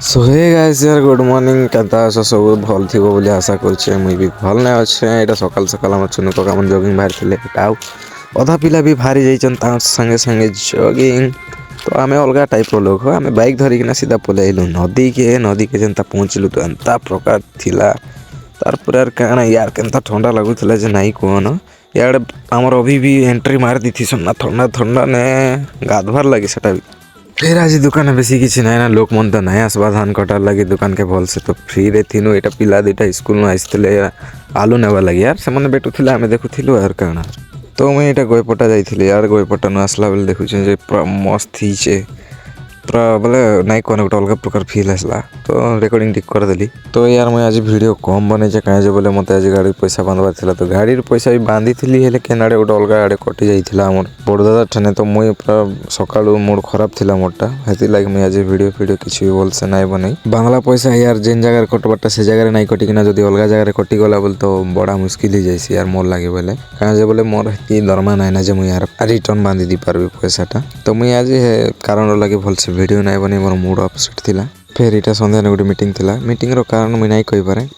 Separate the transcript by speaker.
Speaker 1: सो hey guys यार good morning केता सब भल थी बोली आशा कर मुई भी भल ना अच्छे यहाँ सकाल सकाल आम चुनु का जगिंग बाहर थे आउ अधा पिला भी बाहरी जाइए संगे संगे जगिंग तो आम अलग टाइप लोक हो आम बाइक धरिकिना सीधा पलैलु नदी के जेनता पहुँचलु तो एंता प्रकार थिला तार यार कण यार केनता ठंडा लगुला जे नाई कहन यार आमर अभी भी एंट्री मार दी थी ना ठंडा ठंडा ने गाधवार लगी सेटा भी फिर आज दुकान बेसी किसी ना ना लोक मन तो ना आसवा धान कटार लगे दुकान के भल से तो फ्री रे थीनु एटा पिला दुटा स्कूल में आसते आलू नेवा लगे यार से मैंने बेटुले आम देखुलु यार कण तो मुझे यहाँ गोईपटा जाइए यार गोईपटा नु आसला बेले देखुचे पूरा मस्त ही पूरा बोले नाई कहने गोटे अलग प्रकार फिल आसला तो रेकर्डिंग ठीक करदेली तो यार मुझे आज वीडियो कम बने कहीं बोले मत आज गाड़ी पैसा बांधवार था तो गाड़ी पैसा भी बांधी थी हेल्ले केन आड़े गोटे अलग आड़े कटि जाइए आम बड़ दादा ठाने तो मुझे पूरा सका मूड खराब थी मोटा से लगे मुझे आज वीडियो किसी भी भलसे ना बन बांगला पैसा यार जेन जगह कटबार्टा से जगह नहीं कटिकिना जब अलग जगह कटिगला बोले तो बड़ा मुस्किल ही जाइए यार मोर लगे बोले कहीं बोले मोर ये दरमा ना ना मुझे यार रिटर्न बांधी दी पार्बी पैसाटा तो मुझे आज कारण लगे भलसे वीडियो ना बने मोर मूड अपसेट थिला फिर इटा संध्या गोटे मीटिंग थिला मीटिंग रो कारण मुझे नहीं कही पारे।